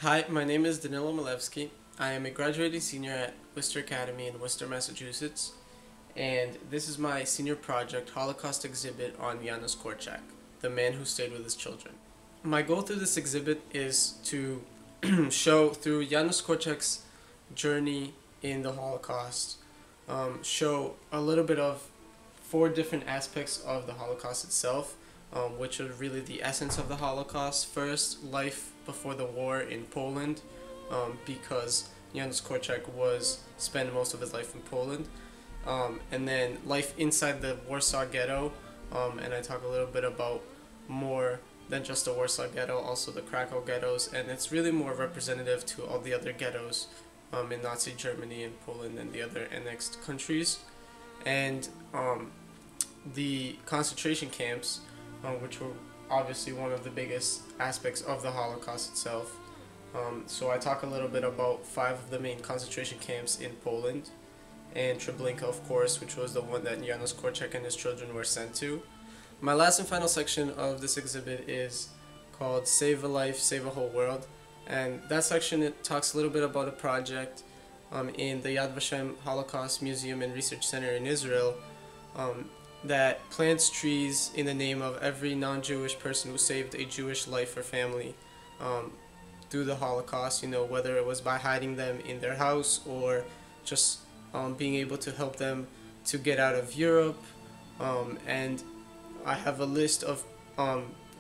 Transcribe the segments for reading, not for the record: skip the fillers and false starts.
Hi, my name is Danilo Milevsky. I am a graduating senior at Worcester Academy in Worcester, Massachusetts, and this is my senior project Holocaust exhibit on Janusz Korczak, the man who stayed with his children. My goal through this exhibit is to show through Janusz Korczak's journey in the Holocaust, show a little bit of four different aspects of the Holocaust itself, which are really the essence of the Holocaust. First, life before the war in Poland, because Janusz Korczak spent most of his life in Poland, and then life inside the Warsaw Ghetto, and I talk a little bit about more than just the Warsaw Ghetto, also the Krakow ghettos, and it's really more representative to all the other ghettos in Nazi Germany and Poland and the other annexed countries, and the concentration camps, which were obviously one of the biggest aspects of the Holocaust itself. So I talk a little bit about five of the main concentration camps in Poland, and Treblinka, of course, which was the one that Janusz Korczak and his children were sent to. My last and final section of this exhibit is called Save a Life, Save a Whole World, and that section, it talks a little bit about a project in the Yad Vashem Holocaust Museum and Research Center in Israel, that plants trees in the name of every non-Jewish person who saved a Jewish life or family through the Holocaust, whether it was by hiding them in their house or just being able to help them to get out of Europe. And I have a list of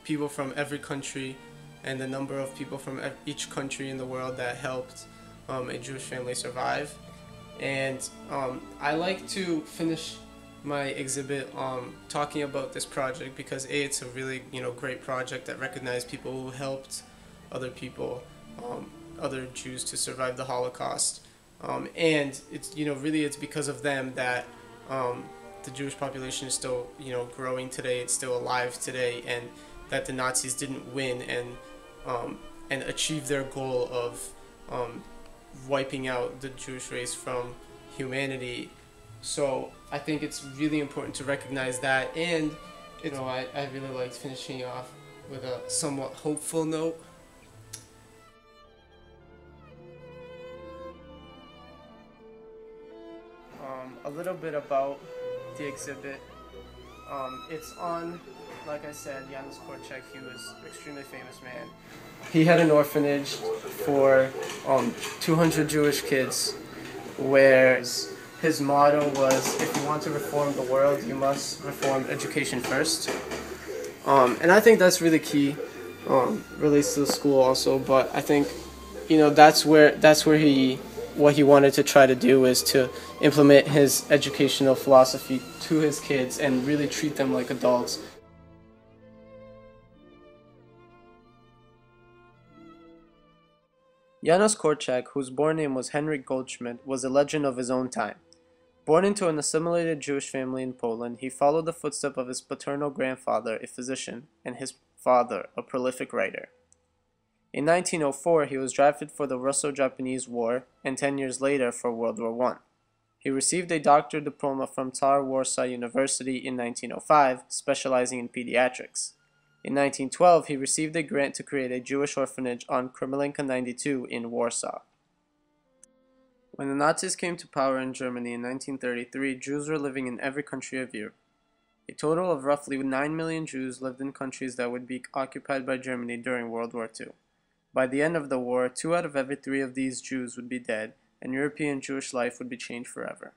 people from every country and the number of people from each country in the world that helped a Jewish family survive. And I like to finish my exhibit talking about this project because it's a really great project that recognized people who helped other people, other Jews, to survive the Holocaust, and it's it's because of them that the Jewish population is still growing today. It's still alive today, and that the Nazis didn't win and achieve their goal of wiping out the Jewish race from humanity. So I think it's really important to recognize that, and I really liked finishing off with a somewhat hopeful note. A little bit about the exhibit. It's on, like I said, Janusz Korczak. He was an extremely famous man. He had an orphanage for 200 Jewish kids, where his motto was, if you want to reform the world, you must reform education first. And I think that's really key. Relates to the school also, but I think that's where what he wanted to try to do is to implement his educational philosophy to his kids and really treat them like adults. Janusz Korczak, whose born name was Henryk Goldschmidt, was a legend of his own time. Born into an assimilated Jewish family in Poland, he followed the footsteps of his paternal grandfather, a physician, and his father, a prolific writer. In 1904, he was drafted for the Russo-Japanese War, and 10 years later for World War I. He received a doctorate diploma from Tsar Warsaw University in 1905, specializing in pediatrics. In 1912, he received a grant to create a Jewish orphanage on Kremlinka 92 in Warsaw. When the Nazis came to power in Germany in 1933, Jews were living in every country of Europe. A total of roughly 9 million Jews lived in countries that would be occupied by Germany during World War II. By the end of the war, 2 out of every 3 of these Jews would be dead, and European Jewish life would be changed forever.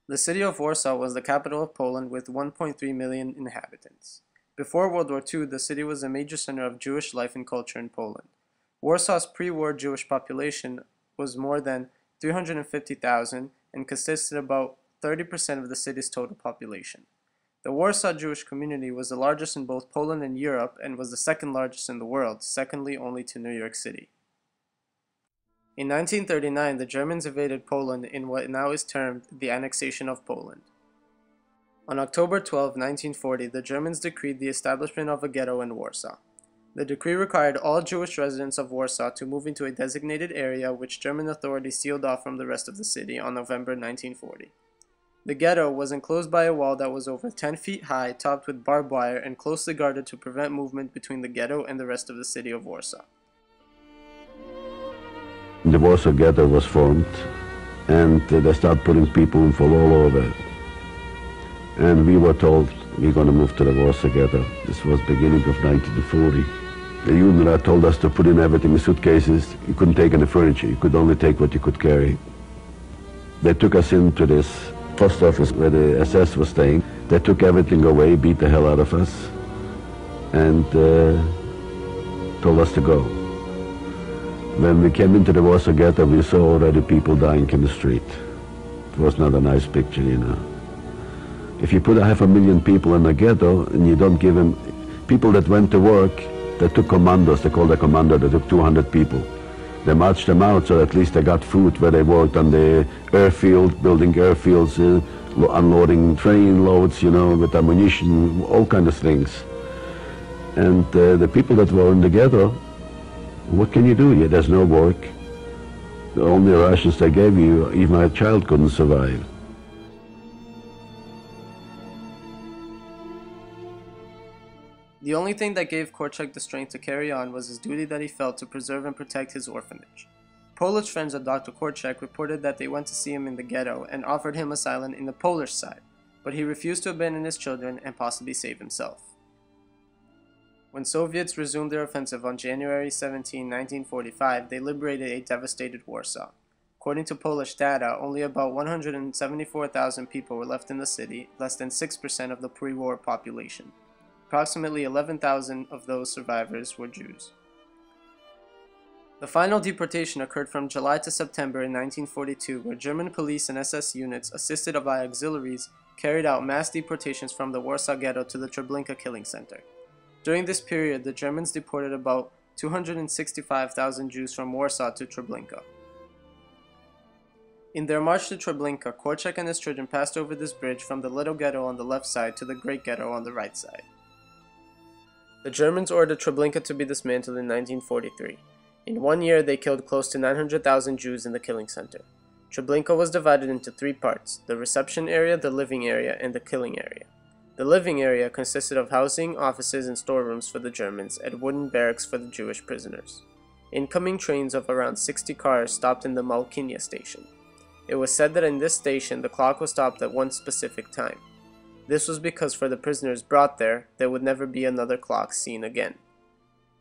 The city of Warsaw was the capital of Poland with 1.3 million inhabitants. Before World War II, the city was a major center of Jewish life and culture in Poland. Warsaw's pre-war Jewish population was more than 350,000 and consisted of about 30% of the city's total population. The Warsaw Jewish community was the largest in both Poland and Europe and was the second largest in the world, secondly only to New York City. In 1939, the Germans invaded Poland in what now is termed the annexation of Poland. On October 12, 1940, the Germans decreed the establishment of a ghetto in Warsaw. The decree required all Jewish residents of Warsaw to move into a designated area which German authorities sealed off from the rest of the city on November 1940. The ghetto was enclosed by a wall that was over 10 feet high, topped with barbed wire, and closely guarded to prevent movement between the ghetto and the rest of the city of Warsaw. The Warsaw Ghetto was formed, and they started putting people from all over. And we were told, we're going to move to the Warsaw Ghetto. This was beginning of 1940. The union told us to put in everything in suitcases. You couldn't take any furniture. You could only take what you could carry. They took us into this post office where the SS was staying. They took everything away, beat the hell out of us, and told us to go. When we came into the Warsaw Ghetto, we saw already people dying in the street. It was not a nice picture, you know. If you put 500,000 people in a ghetto and you don't give them, people that went to work, they took commandos, they called a commando, they took 200 people. They marched them out so at least they got food where they worked on the airfield, building airfields, unloading train loads, you know, with ammunition, all kinds of things. And the people that were in the ghetto, what can you do? Yeah, there's no work. The only rations they gave you, even a child couldn't survive. The only thing that gave Korczak the strength to carry on was his duty that he felt to preserve and protect his orphanage. Polish friends of Dr. Korczak reported that they went to see him in the ghetto and offered him asylum in the Polish side, but he refused to abandon his children and possibly save himself. When Soviets resumed their offensive on January 17, 1945, they liberated a devastated Warsaw. According to Polish data, only about 174,000 people were left in the city, less than 6% of the pre-war population. Approximately 11,000 of those survivors were Jews. The final deportation occurred from July to September in 1942, where German police and SS units, assisted by auxiliaries, carried out mass deportations from the Warsaw Ghetto to the Treblinka killing center. During this period, the Germans deported about 265,000 Jews from Warsaw to Treblinka. In their march to Treblinka, Korczak and his children passed over this bridge from the little ghetto on the left side to the great ghetto on the right side. The Germans ordered Treblinka to be dismantled in 1943. In 1 year, they killed close to 900,000 Jews in the killing center. Treblinka was divided into 3 parts: the reception area, the living area, and the killing area. The living area consisted of housing, offices, and storerooms for the Germans, and wooden barracks for the Jewish prisoners. Incoming trains of around 60 cars stopped in the Malkinia station. It was said that in this station, the clock was stopped at one specific time. This was because for the prisoners brought there would never be another clock seen again.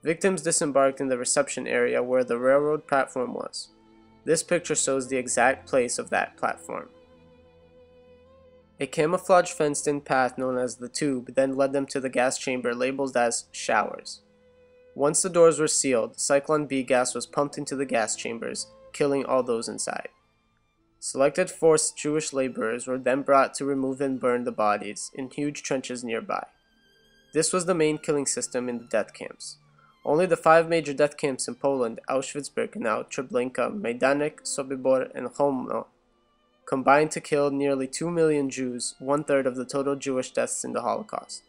Victims disembarked in the reception area where the railroad platform was. This picture shows the exact place of that platform. A camouflage fenced-in path known as the tube then led them to the gas chamber labeled as showers. Once the doors were sealed, Cyclone B gas was pumped into the gas chambers, killing all those inside. Selected forced Jewish laborers were then brought to remove and burn the bodies in huge trenches nearby. This was the main killing system in the death camps. Only the 5 major death camps in Poland, Auschwitz-Birkenau, Treblinka, Majdanek, Sobibor, and Cholmno, combined to kill nearly 2 million Jews, 1/3 of the total Jewish deaths in the Holocaust.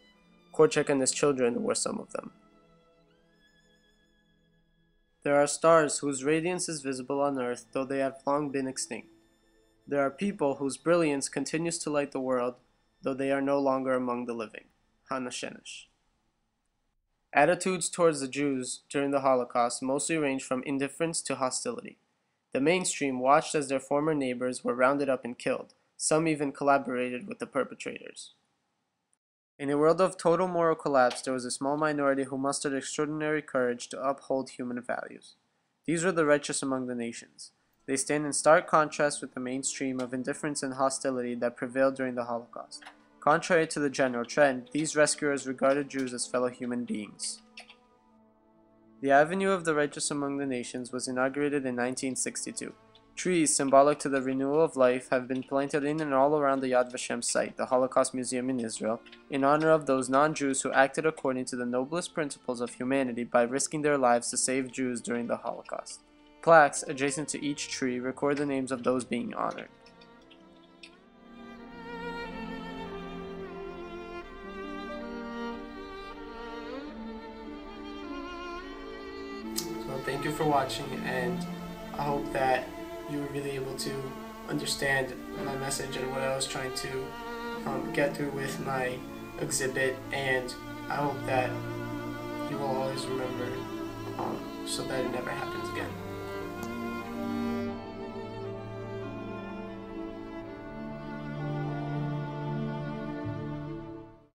Korczak and his children were some of them. There are stars whose radiance is visible on Earth, though they have long been extinct. There are people whose brilliance continues to light the world, though they are no longer among the living. Hannah Janusz. Attitudes towards the Jews during the Holocaust mostly range from indifference to hostility. The mainstream watched as their former neighbors were rounded up and killed. Some even collaborated with the perpetrators. In a world of total moral collapse, there was a small minority who mustered extraordinary courage to uphold human values. These were the righteous among the nations. They stand in stark contrast with the mainstream of indifference and hostility that prevailed during the Holocaust. Contrary to the general trend, these rescuers regarded Jews as fellow human beings. The Avenue of the Righteous Among the Nations was inaugurated in 1962. Trees, symbolic to the renewal of life, have been planted in and all around the Yad Vashem site, the Holocaust Museum in Israel, in honor of those non-Jews who acted according to the noblest principles of humanity by risking their lives to save Jews during the Holocaust. Plaques adjacent to each tree record the names of those being honored. So thank you for watching, and I hope that you were really able to understand my message and what I was trying to get through with my exhibit, and I hope that you will always remember so that it never happens again.